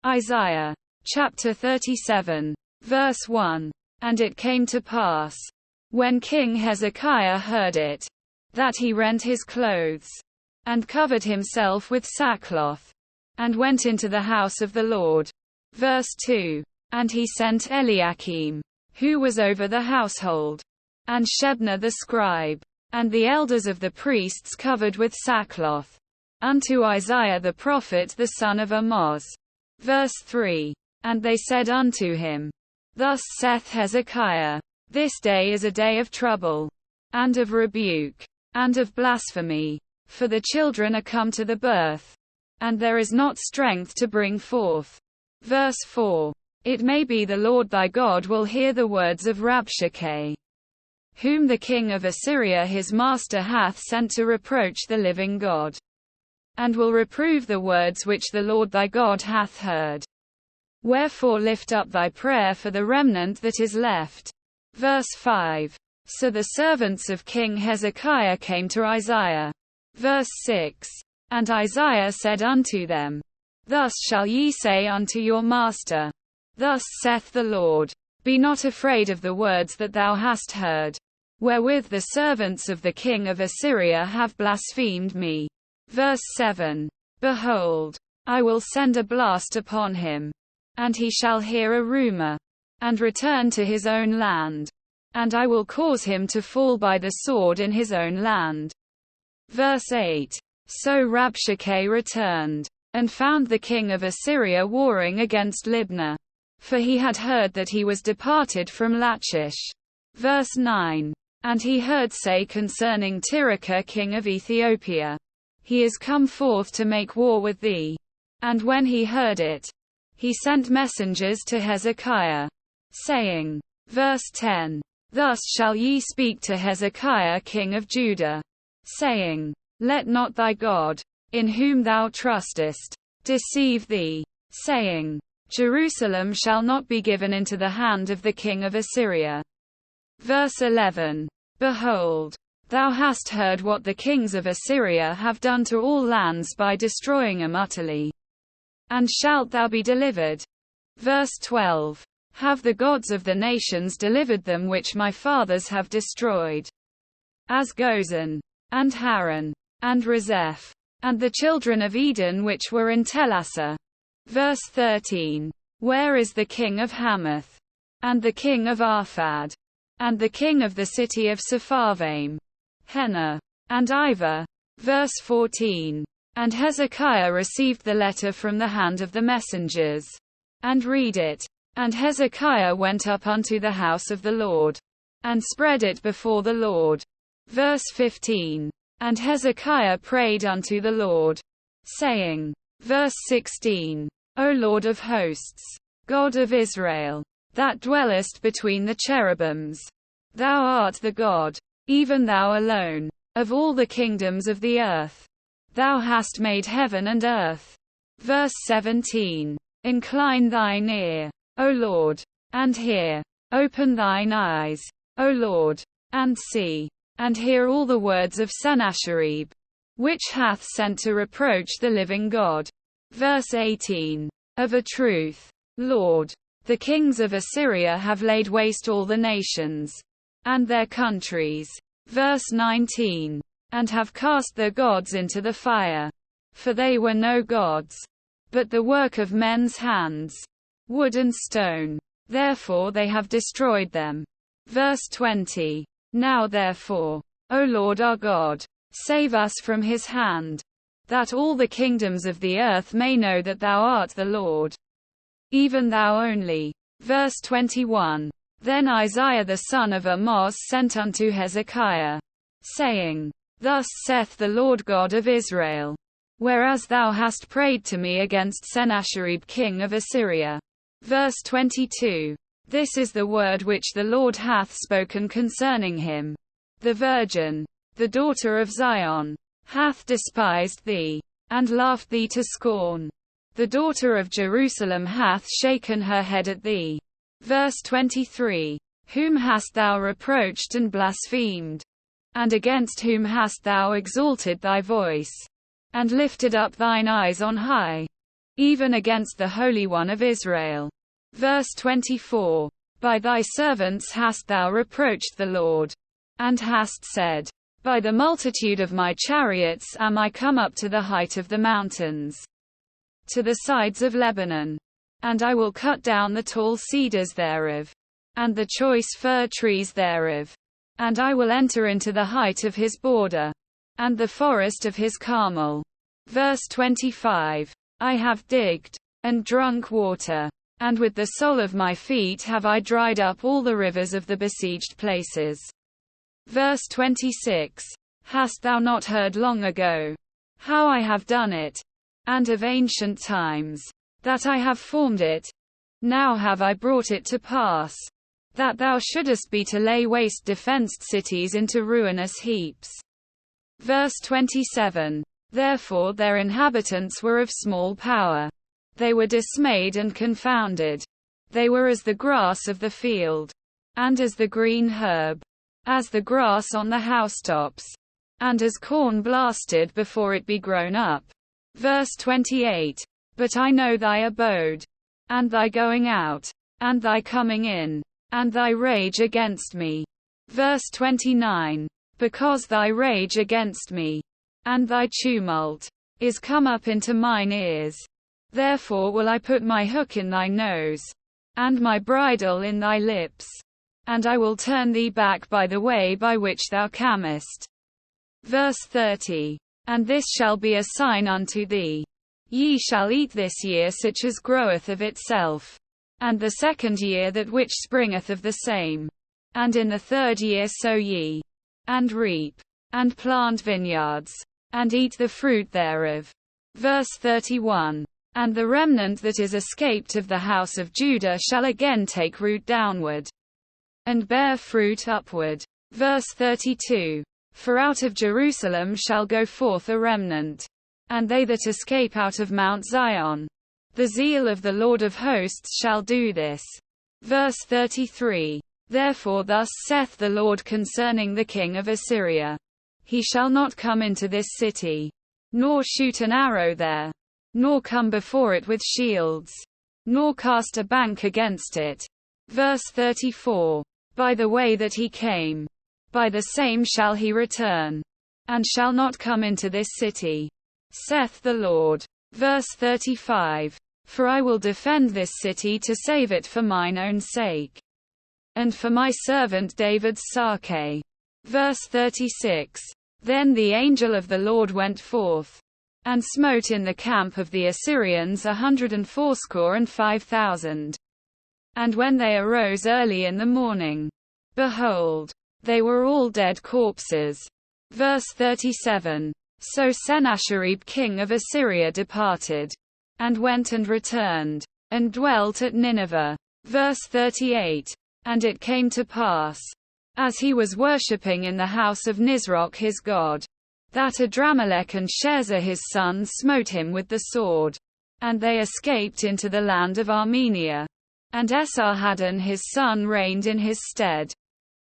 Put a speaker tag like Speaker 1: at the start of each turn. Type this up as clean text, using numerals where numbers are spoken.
Speaker 1: Isaiah chapter 37, verse 1. And it came to pass, when King Hezekiah heard it, that he rent his clothes, and covered himself with sackcloth, and went into the house of the Lord. Verse 2. And he sent Eliakim, who was over the household, and Shebna the scribe, and the elders of the priests covered with sackcloth, unto Isaiah the prophet the son of Amoz. Verse 3. And they said unto him, Thus saith Hezekiah, This day is a day of trouble, and of rebuke, and of blasphemy, for the children are come to the birth, and there is not strength to bring forth. Verse 4. It may be the Lord thy God will hear the words of Rabshakeh, whom the king of Assyria his master hath sent to reproach the living God, and will reprove the words which the Lord thy God hath heard. Wherefore lift up thy prayer for the remnant that is left. Verse 5. So the servants of King Hezekiah came to Isaiah. Verse 6. And Isaiah said unto them, Thus shall ye say unto your master, Thus saith the Lord, Be not afraid of the words that thou hast heard, wherewith the servants of the king of Assyria have blasphemed me. Verse 7. Behold, I will send a blast upon him, and he shall hear a rumor, and return to his own land, and I will cause him to fall by the sword in his own land. Verse 8. So Rabshakeh returned, and found the king of Assyria warring against Libnah, for he had heard that he was departed from Lachish. Verse 9. And he heard say concerning Tirachah king of Ethiopia, He is come forth to make war with thee. And when he heard it, he sent messengers to Hezekiah, saying, verse 10, Thus shall ye speak to Hezekiah king of Judah, saying, Let not thy God, in whom thou trustest, deceive thee, saying, Jerusalem shall not be given into the hand of the king of Assyria. Verse 11. Behold, thou hast heard what the kings of Assyria have done to all lands by destroying them utterly. And shalt thou be delivered? Verse 12. Have the gods of the nations delivered them which my fathers have destroyed? As Gozan, and Haran, and Rezeph, and the children of Eden which were in Telassar. Verse 13. Where is the king of Hamath? And the king of Arphad? And the king of the city of Sepharvaim? Henah, and Ivah. Verse 14. And Hezekiah received the letter from the hand of the messengers, and read it. And Hezekiah went up unto the house of the Lord, and spread it before the Lord. Verse 15. And Hezekiah prayed unto the Lord, saying, verse 16, O Lord of hosts, God of Israel, that dwellest between the cherubims, thou art the God, even thou alone, of all the kingdoms of the earth. Thou hast made heaven and earth. Verse 17. Incline thine ear, O Lord, and hear. Open thine eyes, O Lord, and see, and hear all the words of Sennacherib, which hath sent to reproach the living God. Verse 18. Of a truth, Lord, the kings of Assyria have laid waste all the nations, and their countries. Verse 19. And have cast their gods into the fire. For they were no gods, but the work of men's hands, wood and stone. Therefore they have destroyed them. Verse 20. Now therefore, O Lord our God, save us from his hand, that all the kingdoms of the earth may know that thou art the Lord, even thou only. Verse 21. Then Isaiah the son of Amoz sent unto Hezekiah, saying, Thus saith the Lord God of Israel, whereas thou hast prayed to me against Sennacherib king of Assyria. Verse 22. This is the word which the Lord hath spoken concerning him. The virgin, the daughter of Zion, hath despised thee, and laughed thee to scorn. The daughter of Jerusalem hath shaken her head at thee. Verse 23. Whom hast thou reproached and blasphemed? And against whom hast thou exalted thy voice, and lifted up thine eyes on high? even against the Holy One of Israel. Verse 24. By thy servants hast thou reproached the Lord, and hast said, by the multitude of my chariots am I come up to the height of the mountains, to the sides of Lebanon. And I will cut down the tall cedars thereof, and the choice fir trees thereof. And I will enter into the height of his border, and the forest of his Carmel. Verse 25. I have digged, and drunk water, and with the sole of my feet have I dried up all the rivers of the besieged places. Verse 26. Hast thou not heard long ago how I have done it, and of ancient times, that I have formed it? Now have I brought it to pass, that thou shouldest be to lay waste defenced cities into ruinous heaps. Verse 27. Therefore their inhabitants were of small power. They were dismayed and confounded. They were as the grass of the field, and as the green herb, as the grass on the housetops, and as corn blasted before it be grown up. Verse 28. But I know thy abode, and thy going out, and thy coming in, and thy rage against me. Verse 29. Because thy rage against me, and thy tumult, is come up into mine ears. Therefore will I put my hook in thy nose, and my bridle in thy lips, and I will turn thee back by the way by which thou camest. Verse 30. And this shall be a sign unto thee. Ye shall eat this year such as groweth of itself, and the second year that which springeth of the same. And in the third year sow ye, and reap, and plant vineyards, and eat the fruit thereof. Verse 31. And the remnant that is escaped of the house of Judah shall again take root downward, and bear fruit upward. Verse 32. For out of Jerusalem shall go forth a remnant, and they that escape out of Mount Zion. The zeal of the Lord of hosts shall do this. Verse 33. Therefore thus saith the Lord concerning the king of Assyria. He shall not come into this city, nor shoot an arrow there, nor come before it with shields, nor cast a bank against it. Verse 34. By the way that he came, by the same shall he return, and shall not come into this city, saith the Lord. Verse 35. For I will defend this city to save it for mine own sake, and for my servant David's sake. Verse 36. Then the angel of the Lord went forth, and smote in the camp of the Assyrians 185,000. And when they arose early in the morning, behold, they were all dead corpses. Verse 37. So Sennacherib king of Assyria departed, and went and returned, and dwelt at Nineveh. Verse 38. And it came to pass, as he was worshipping in the house of Nisroch his god, that Adramelech and Shazer his son smote him with the sword, and they escaped into the land of Armenia. And Esarhaddon his son reigned in his stead.